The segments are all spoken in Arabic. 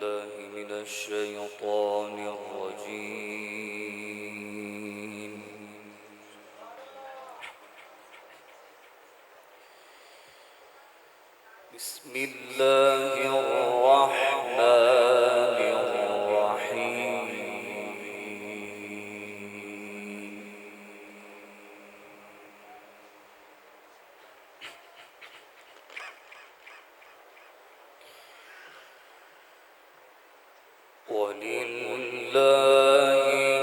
بالله من الشيطان الرجيم. بسم الله الرحمن الرحيم. ولله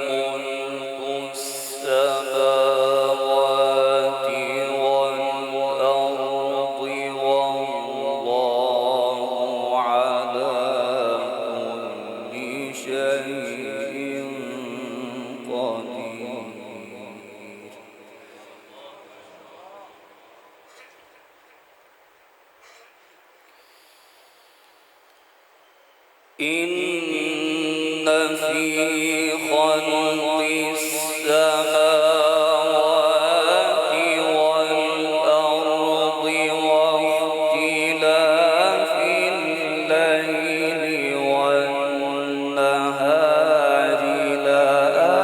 ملك السماوات والأرض والله على كل شيء قدير. إن في خلق السماوات والأرض واختلاف الليل والنهار لآيات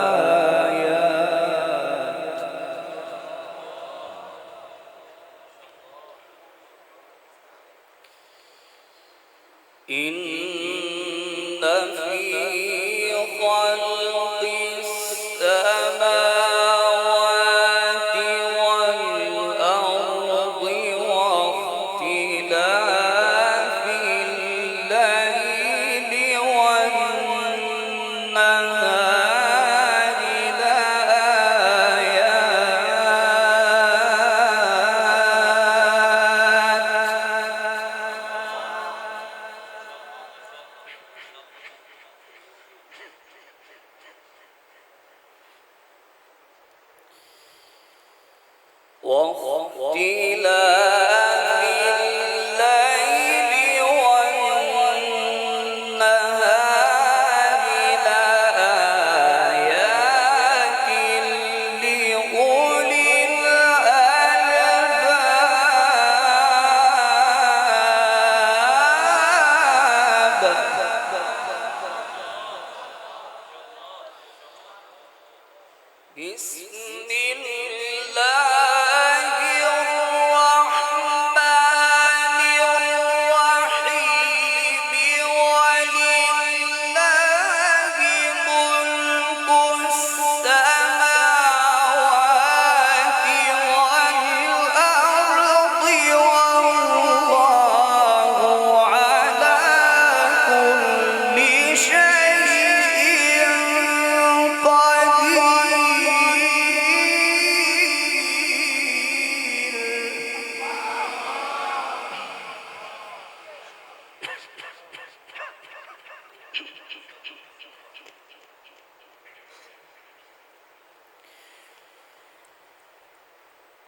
إن في خلق السماوات والأرض واختلاف الليل والنهار واختلاف الليل والنهار لآيات لأولي الألباب. بسم الله الرحمن الرحيم. ولله ملك السماوات والأرض والله على كل شيء قدير.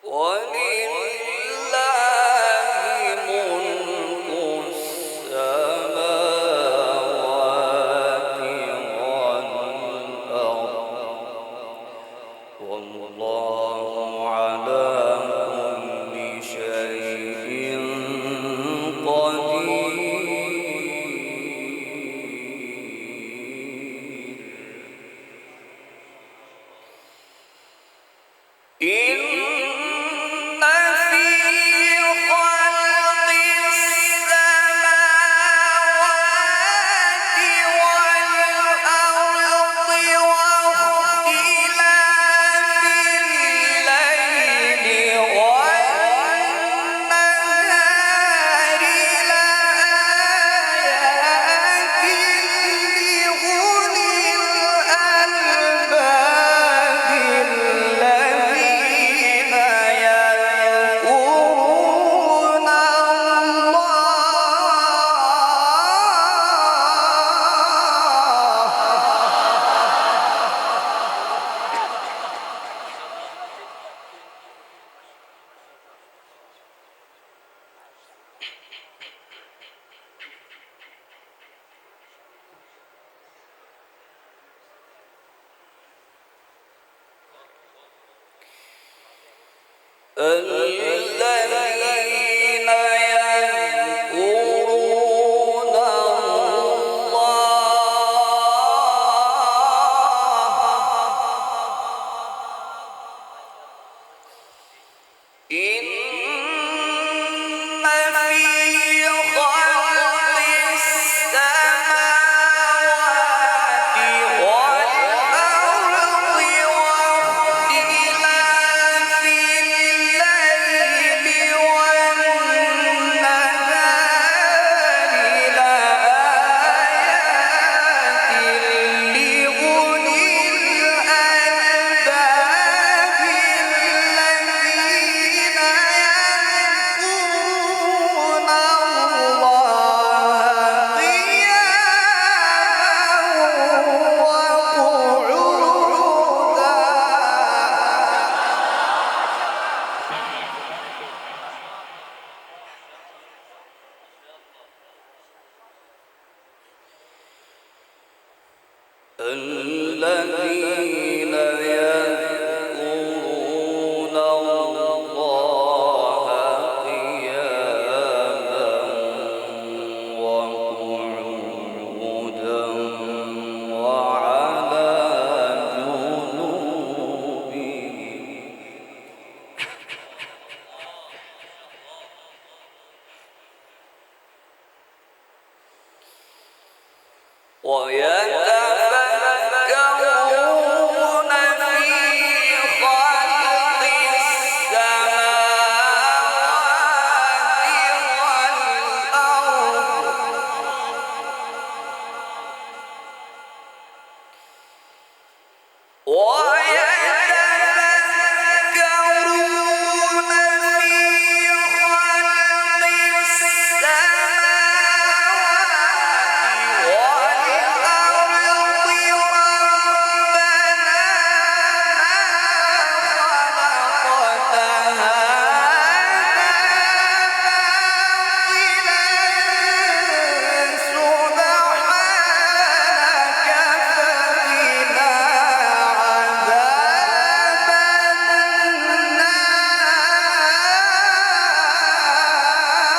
ولله ملك السماوات والأرض والله على كل شيء قدير. إن في خلق السماوات والأرض واختلاف الليل والنهار لآيات لأولي الألباب الذين يذكرون الذين يذكرون الله الذين يذكرون الله قياما وقعودا وعلى جنوبهم ويتفكرون في خلق السماوات والأرض ويتفكرون في خلق السماوات والأرض ربنا ما خلقت هذا باطلا سبحانك فقنا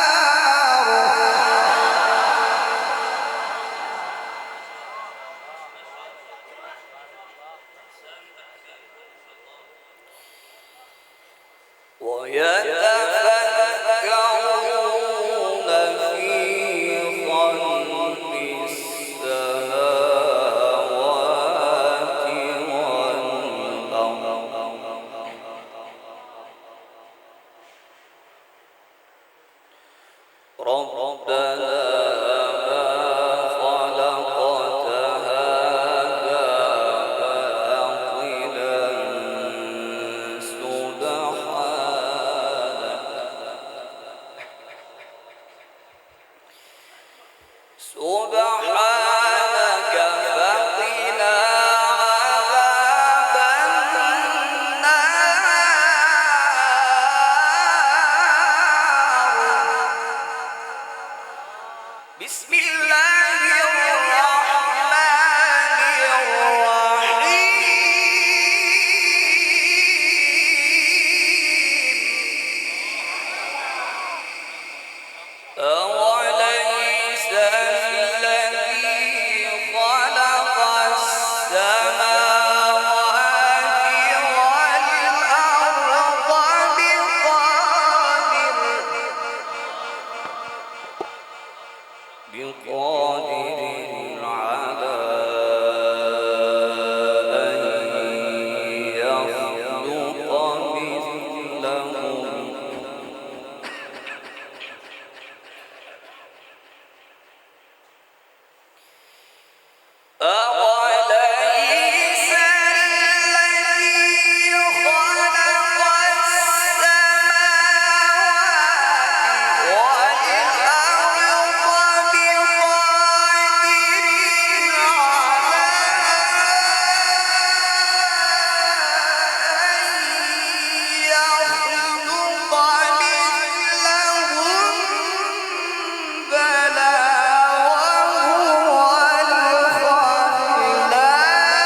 عذاب النار ويتفكرون في خلق السماوات والأرض ربنا ما خلقت هذا باطلا سبحانك فقنا عذاب النار بسم الله الرحمن الرحيم أوليس الذي خلق السماوات والأرض بقادر على أن يخلق مثلهم أوليس الذي خلق السماوات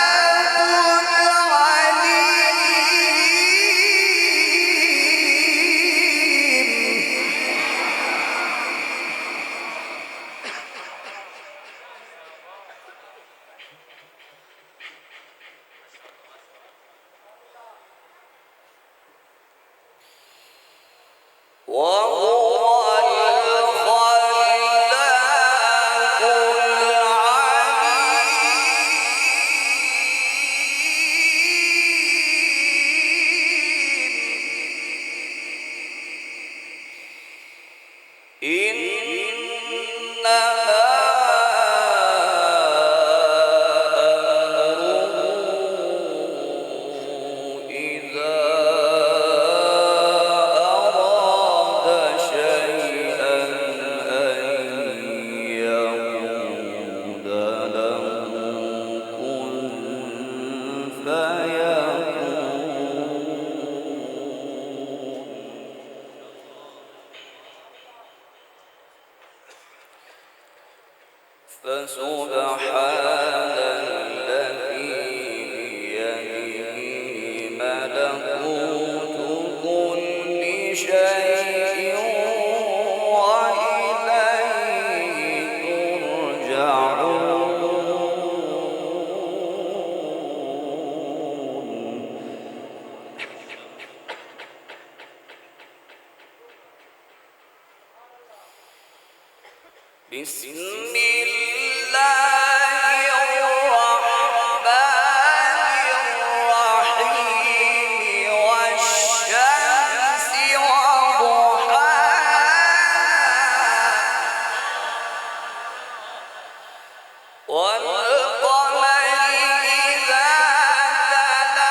والأرض فسبحان الذي بسم الله الرحمن الرحيم والشمس وضحاها والقمر إذا تلاها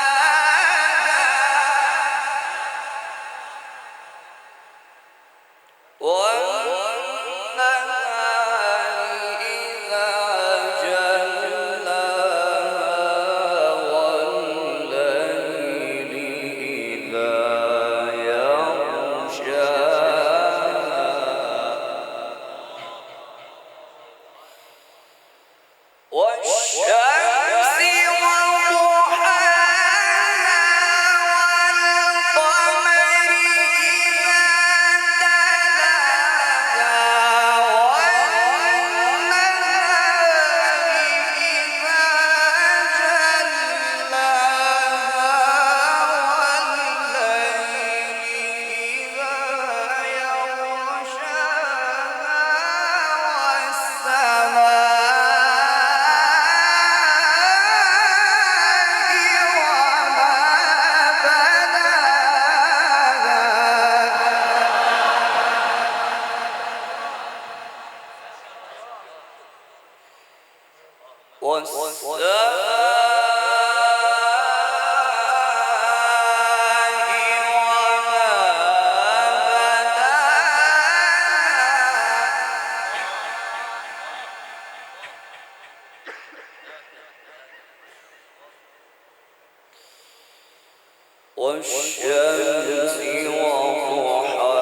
والشمس وضحاها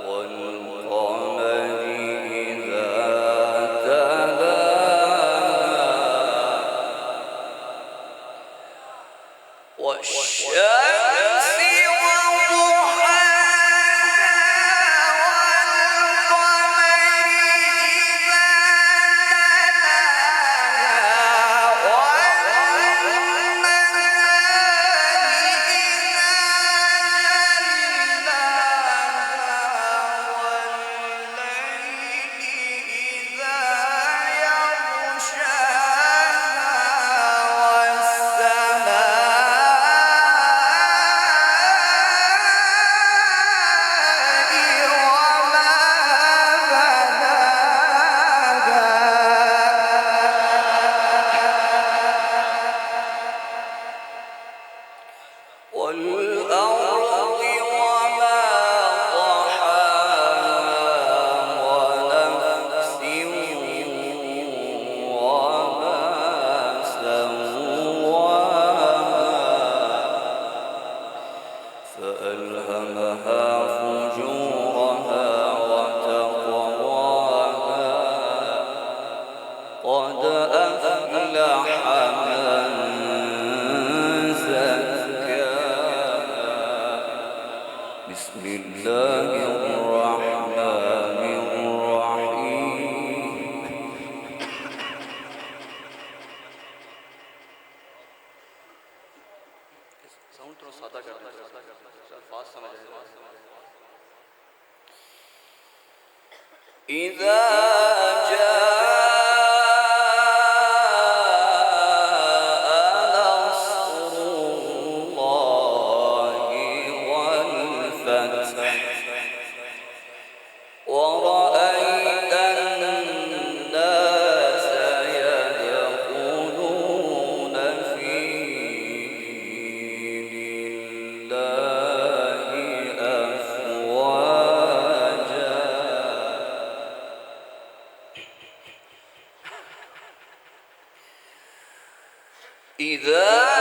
والقمر إذا تلاها والشمس والأرض وما طحاها ونفس وما سواها فألهمها فجورها وتقواها قد أفلح من بسم الله الرحمن الرحيم साउंड थोड़ा सादा कर दो अल्फाज समझ आए إذا ورأيت الناس يدخلون في دين الله أفواجا إذا